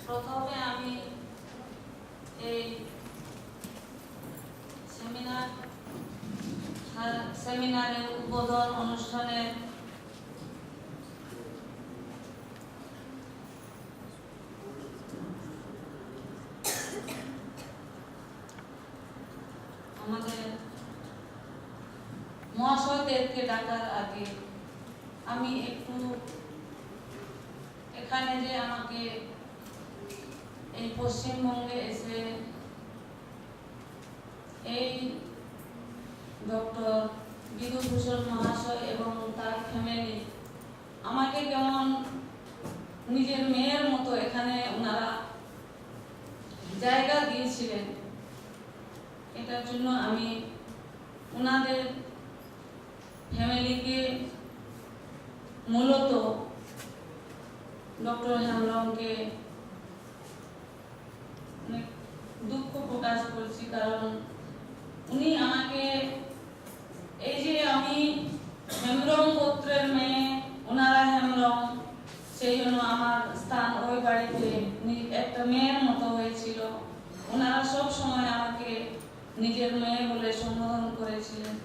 প্রথমে আমি এই সেমিনারের উদ্বোধন অনুষ্ঠানে আমাদের মহাশয়দেরকে ডাকার আগে আমি একটু এখানে যে আমাকে এই পশ্চিমবঙ্গে এসে এই ডক্টর বিধুভূষণ মহাশয় এবং তার ফ্যামিলি আমাকে কেমন নিজের মেয়ের মতো এখানে ওনারা জায়গা দিয়েছিলেন, এটার জন্য আমি ওনাদের ফ্যামিলিকে মূলত ডক্টর হেমব্রমকে অনেক দুঃখ প্রকাশ করছি। কারণ উনি আমাকে এই যে আমি হেমব্রম গোত্রের মেয়ে, ওনারা হেমব্রম, সেই জন্য আমার স্থান ওই বাড়িতে একটা মেয়ের মতো হয়েছিল। ওনারা সব সময় আমাকে নিজের মেয়ে বলে সম্বোধন করেছিলেন।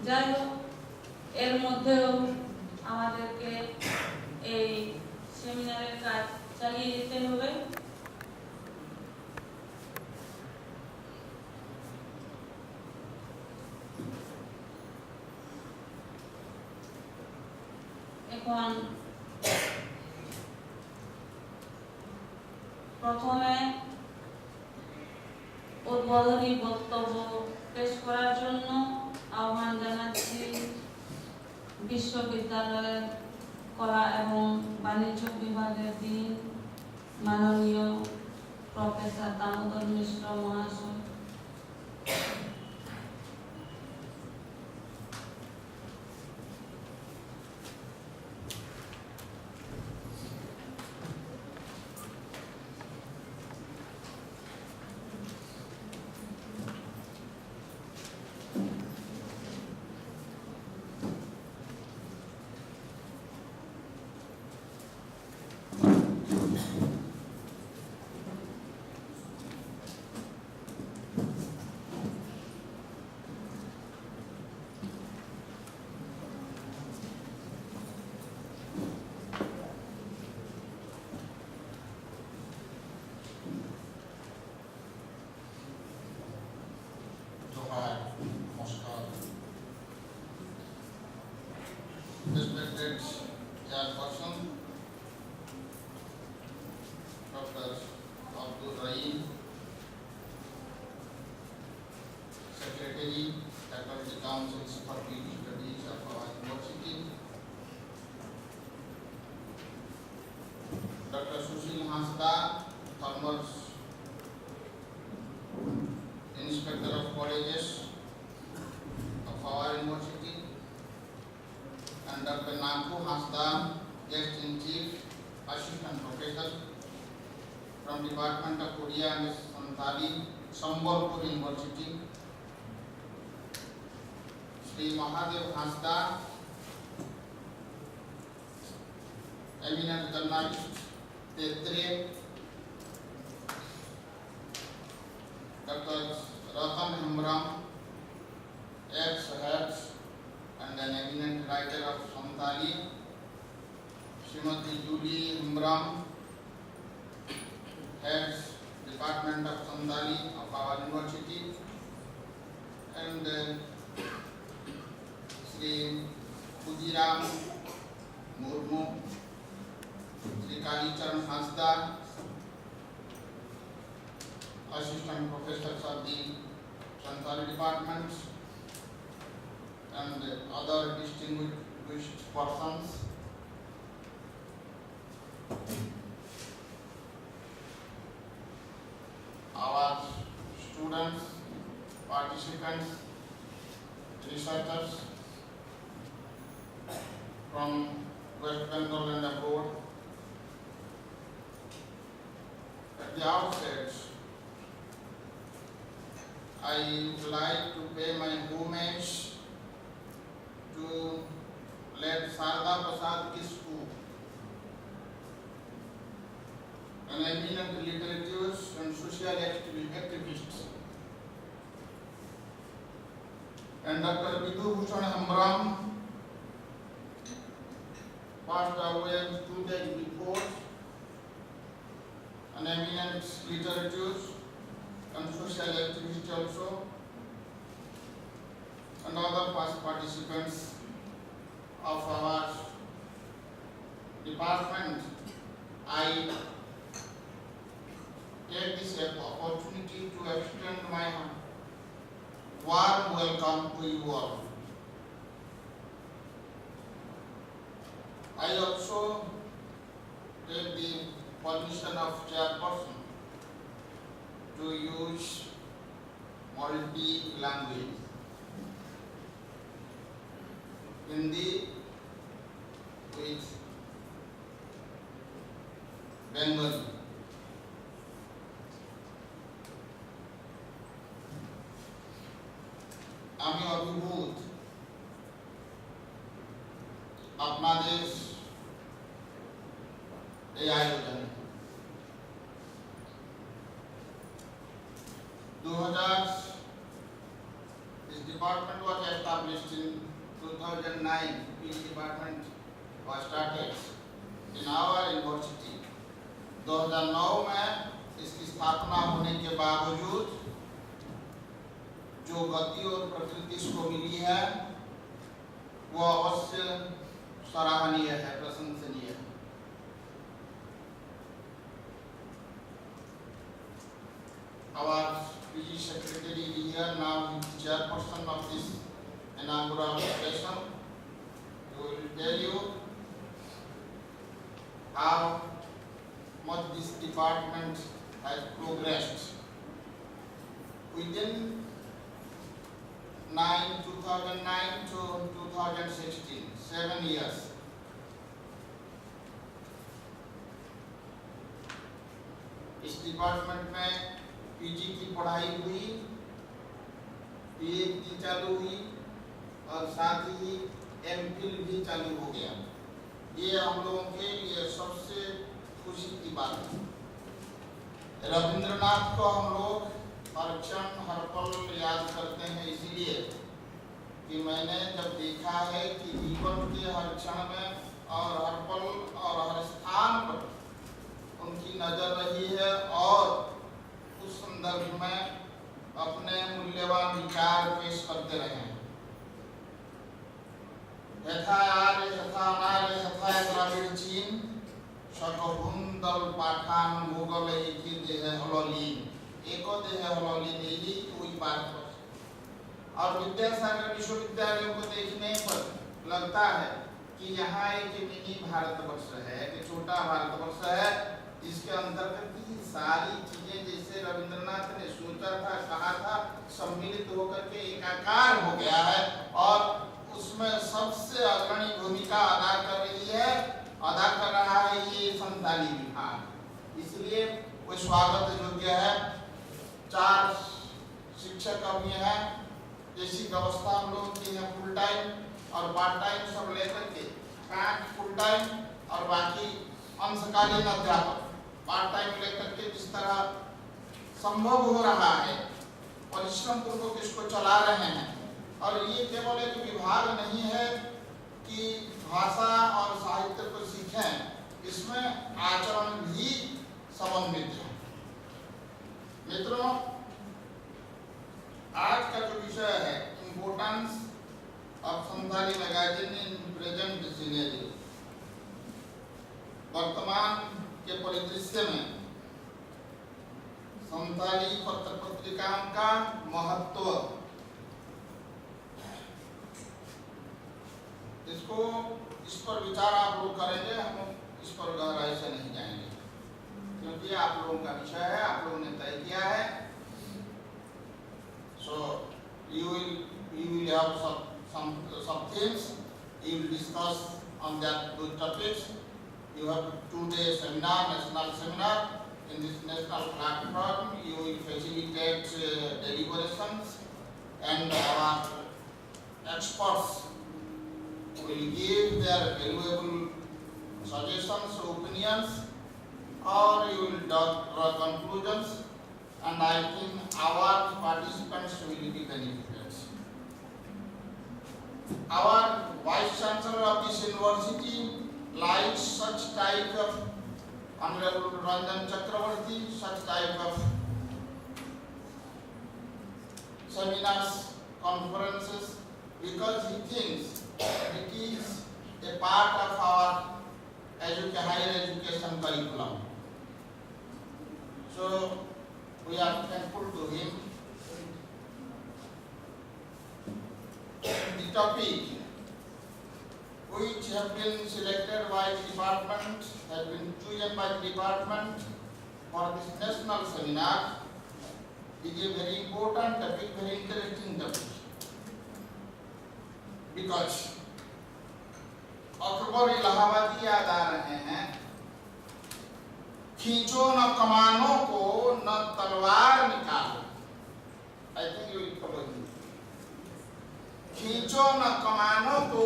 যাই হোক, এর মধ্যেও আমাদেরকে এই সেমিনারের কাজ চালিয়ে যেতে হবে। এখন প্রথমে উদ্বোধনী বক্তব্য পেশ করার জন্য আহ্বান জানাচ্ছি বিশ্ববিদ্যালয়ের কলা এবং বাণিজ্য বিভাগের ডিন মাননীয় প্রফেসর দামোদর মিশ্র মহাশয়। Respected Chairperson, Dr. Abdul Rahim, Secretary, Faculty Councils for PhD Studies of our University, Dr. Sushil Hasda, former Inspector of Colleges of our University, and Dr. Naku Hasda, Guest in Chief, Assistant Professor from Department of Korea and Santali, Sambalpur University, Sri Mahadev Hasda, eminent journalist, Tetre, Dr. Ratan Hembram, ex-head and an eminent writer of Santali, Srimati Julie Hembram, heads Department of Santali of our university, and Sri Khudiram Murmu, Sri Kalicharan Hasda, Assistant Professors of the Santali Department, and other distinguished persons. Our students, participants, researchers from West Bengal and abroad. At the outset, I would like to pay my homage to late Sarda Prasad Kisku, an eminent literatures and social activists. And Dr. Vidhu Bhushan Hembram passed away 2 days before, an eminent literatures and social activist also, and other past participants of our department. I take this opportunity to extend my warm welcome to you all. I also take the permission of chairperson to use multi-language. Hindi with Bengali. আমি অভিভূত আপনাদের এই আয়োজনে। 2000 this department was established in 2009. This department was started in our university. 2009 में इसकी स्थापना होने के बावजूद जो गति और प्रकृति इसको मिली है वो अवश्य सराहनीय है, प्रशंसनीय है। Our PG secretary here now is chairperson of this inaugural session. He will tell you how much this department has progressed. Within 2009 to 2016, 7 years. इस डिपार्टमेंट में पीजी की पढ़ाई हुई, पीएचडी चालू हुई और साथ ही एमफिल भी चालू हो गया। ये हम लोगों के लिए सबसे खुशी की बात है। रविंद्रनाथ को हम लोग हर क्षण हर पल याद करते हैं, इसीलिए कि मैंने जब देखा है कि जीवन के हर क्षण में और हर पल और हर स्थान पर उनकी नजर रही है और उस संदर्भ में अपने मूल्यवान विचार पेश करते रहे हैं। यथा आर्य यथा अनार्य यथा द्राविड़ चीन शकहुंदल पाठान मुगल एकी देह हललीन, एको देह हललीन, यही कोई बात है। और विद्यासागर विश्वविद्यालयों को देखने पर लगता है कि यहाँ एक मिनी भारतवर्ष है, एक छोटा भारतवर्ष है, जिसके अंतर्गत की सारी चीजें जैसे रविंद्रनाथ ने सोचा था, कहा था, सम्मिलित होकर के एकाकार हो गया है और उसमें सबसे अग्रणी भूमिका अदा कर रहा है ये संताली विभाग। इसलिए वो स्वागत योग्य है। 4 शिक्षक अभी हैं, जैसी व्यवस्था हम लोगों की है फुल टाइम और पार्ट टाइम सब लेकर के 5 फुल टाइम और बाकी अंशकालीन अध्यापक पार्ट टाइम लेकर के जिस तरह संभव हो रहा है परिश्रम पूर्वक इसको चला रहे हैं। और ये केवल एक विभाग नहीं है कि भाषा और साहित्य को सीखें, इसमें आचरण भी समन्वित है। मित्रों, आज का जो विषय है importance of Santhali magazine in present scenery, वर्तमान के परिदृश्य में संथाली पत्र पत्रिकाओं का महत्व, इस पर विचार आप लोग करेंगे। हम इस पर गहराई से नहीं जाएंगे क्योंकि आप लोगों का विषय है, आप लोगों ने तय किया है। So you will have some themes. You will discuss on those topics. You have 2-day seminar, national seminar. In this national platform, you will facilitate deliberations, and our experts will give their valuable suggestions, opinions, or you will draw conclusions, and I think our participants will be benefited. Our Vice Chancellor of this university likes such type of Honorable Ranjan Chakravarti, such type of seminars, conferences, because he thinks it is a part of our higher education curriculum. So we are thankful to him. The topic which have been selected by the department, have been chosen by the department for this national seminar is a very important topic, very interesting topic. Because Akbar इलाहाबादी याद आ रहे हैं, खींचो न कमानों को न तलवार निकालो. I think you will follow him. खींचो न कमानों को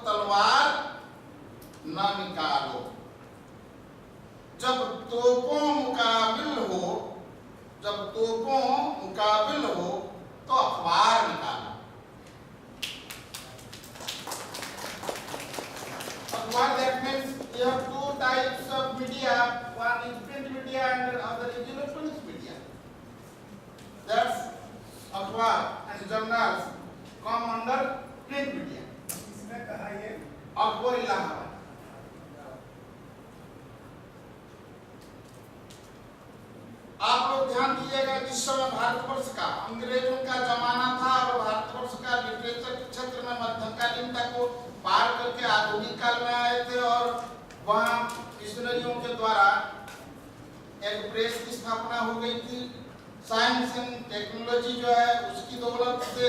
तलवार न निकालो. जब तोपों मुकाबिल हो तो अखबार निकालो. Akhbar, that means you have two types of media, one is print media and the other is electronic media. That's akhbar and journals come under print media. इसमें कहा ये अकबर इलाहाबाद. आप लोग ध्यान दीजिएगा, जिस समय भारतवर्ष का अंग्रेजों का जमाना था और भारतवर्ष का लिटरेचर के क्षेत्र में मध्यकालीनता को पार करके आधुनिक काल में आए थे और वहाँ मिशनरियों के द्वारा एक प्रेस की स्थापना हो गई थी. साइंस एंड टेक्नोलॉजी जो है उसकी दौलत से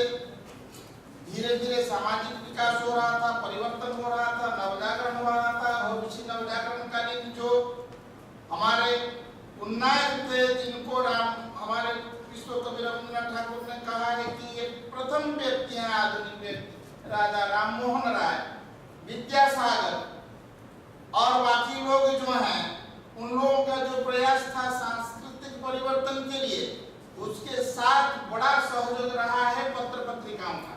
धीरे धीरे सामाजिक विकास हो रहा था, परिवर्तन हो रहा था, नवजागरण हो रहा था. और उसी नवजागरण कालीन जो हमारे उन्नायक थे, जिनको हमारे विश्व कवि रविंद्रनाथ ठाकुर ने कहा है कि ये प्रथम व्यक्ति हैं आधुनिक व्यक्ति, राजा राममोहन राय, विद्यासागर और बाकी लोग जो हैं, उन लोगों का जो प्रयास था सांस्कृतिक परिवर्तन के लिए, उसके साथ बड़ा सहयोग रहा है पत्र पत्रिकाओं का.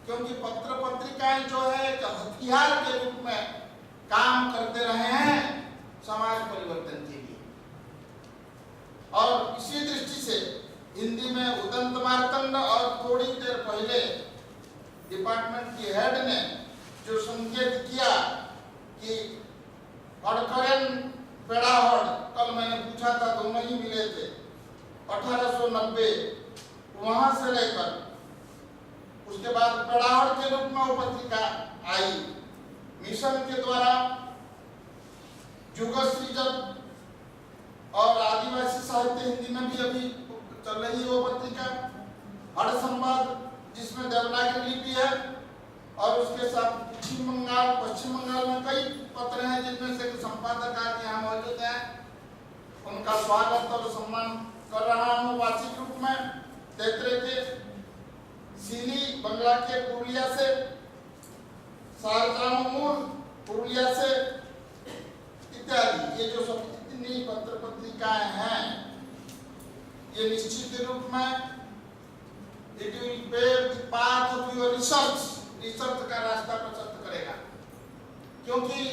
क्योंकि पत्र पत्रिकाएं जो है एक हथियार के रूप में काम करते रहे हैं समाज परिवर्तन के लिए. और इसी दृष्टि से हिंदी में उदंत मार्तंड और थोड़ी देर पहले डिपार्टमेंट की हेड ने जो संकेत किया कि हड़करेन पेड़ाहड़, कल मैंने पूछा था, दोनों ही मिले थे, 1890 वहां से लेकर उसके बाद पेड़ाहड़ के रूप में वो पत्रिका आई. मिशन के द्वारा जुगश्री जब और आदिवासी साहित्य हिंदी में भी अभी चल रही है वो पत्रिका. हर संवाद जिसमें देवनागरी लिपि है और उसके साथ पश्चिम बंगाल में कई पत्र हैं जिनमें से संपादक आज यहाँ मौजूद हैं. उनका स्वागत और सम्मान कर रहा हूँ वार्षिक रूप में. तेतरे के सीली बंगला के पुरुलिया से, सारजामूल पुरुलिया से इत्यादि, ये जो सब इतनी पत्र पत्रिकाएं हैं, ये निश्चित रूप में it will pave the path of your research का रास्ता प्रशस्त करेगा. क्योंकि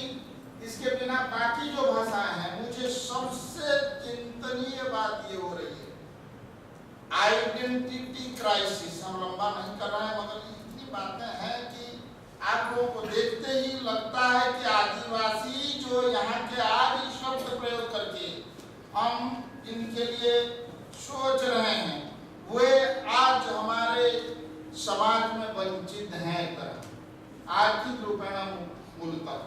इसके बिना बाकी जो भाषाएं हैं, मुझे सबसे चिंतनीय बात ये हो रही है, आइडेंटिटी क्राइसिस. हम लंबा नहीं कर रहे हैं, मगर इतनी बातें हैं कि आप लोगों को देखते ही लगता है कि आदिवासी जो यहाँ के आदि शब्द प्रयोग करके हम जिनके लिए सोच रहे हैं, वे आज हमारे समाज में वंचित हैं आर्थिक रूपेण मूलतः.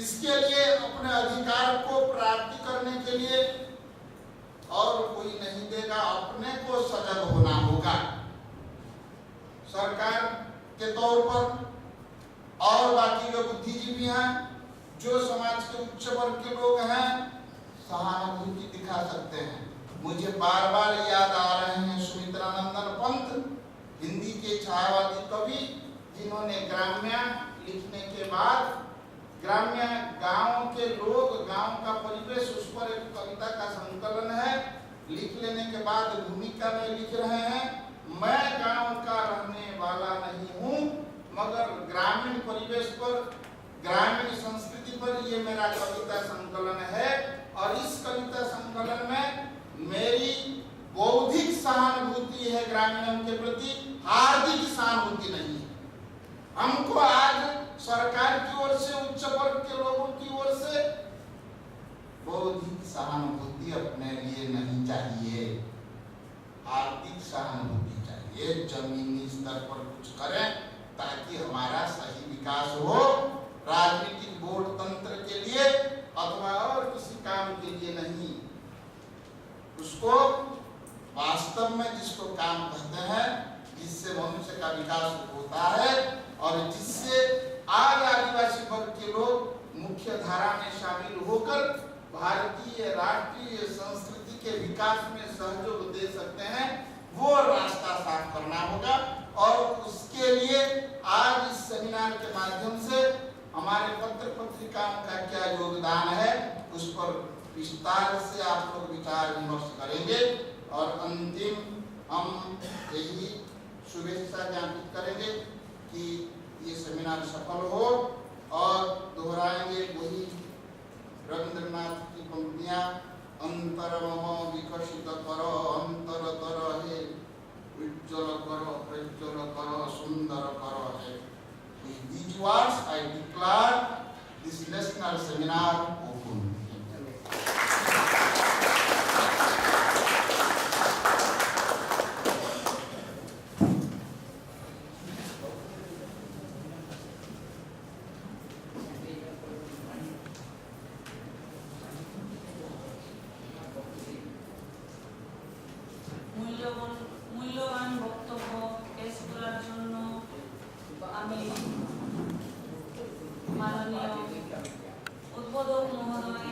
इसके लिए अपने अधिकार को प्राप्ति करने के लिए और कोई नहीं देगा, अपने को सजग होना होगा. सरकार के तौर पर और बाकी जो बुद्धिजीवी हैं, जो समाज के उच्च वर्ग के लोग हैं, सहानुभूति दिखा सकते हैं. मुझे बार बार याद आ रहे हैं सुमित्रानंदन पंत, हिंदी के छायावादी कवि, जिन्होंने ग्राम्या लिखने के बाद ग्राम्य गांव के लोग, गांव का परिवेश, उस पर एक कविता का संकलन है। लिख लेने के बाद भूमिका में लिख रहे हैं, मैं गांव का रहने वाला नहीं हूं, मगर ग्रामीण परिवेश पर, ग्रामीण संस्कृति पर ये मेरा कविता संकलन है। और इस कविता संकलन में मेरी बौद्धिक सहानुभूति है ग्रामीणों के प्रति, हार्दिक सहानुभूति नहीं है। हमको आज सरकार की ओर से, उच्च वर्ग के लोगों की ओर से बौद्धिक सहानुभूति अपने लिए नहीं चाहिए, आर्थिक सहानुभूति चाहिए। जमीनी स्तर पर कुछ करें ताकि हमारा सही विकास हो, राजनीतिक वोट तंत्र के लिए अथवा और किसी काम के लिए नहीं। उसको वास्तव में जिसको काम कहते हैं, जिससे मनुष्य का विकास होता है और जिससे आज आदिवासी वर्ग के लोग मुख्य धारा में शामिल होकर भारतीय राष्ट्रीय संस्कृति के विकास में सहयोग दे सकते हैं, वो रास्ता साफ करना होगा। और उसके लिए आज इस सेमिनार के माध्यम से हमारे पत्र पत्रिकाओं का क्या योगदान है, उस पर विस्तार से आप लोग विचार विमर्श करेंगे। और अंतिम हम यही शुभेच्छा ज्ञापित करेंगे कि ये सेमिनार सफल हो, और दोहराएंगे वही रविंद्रनाथ की पंक्तियां, अंतर मम विकसित करो, अंतरतर है उज्ज्वल करो, प्रज्वल करो, सुंदर करो है। With these words I declare this national seminar open. মূল্যবান বক্তব্য পেশ করার জন্য আমি মাননীয় উদ্বোধক মহোদয়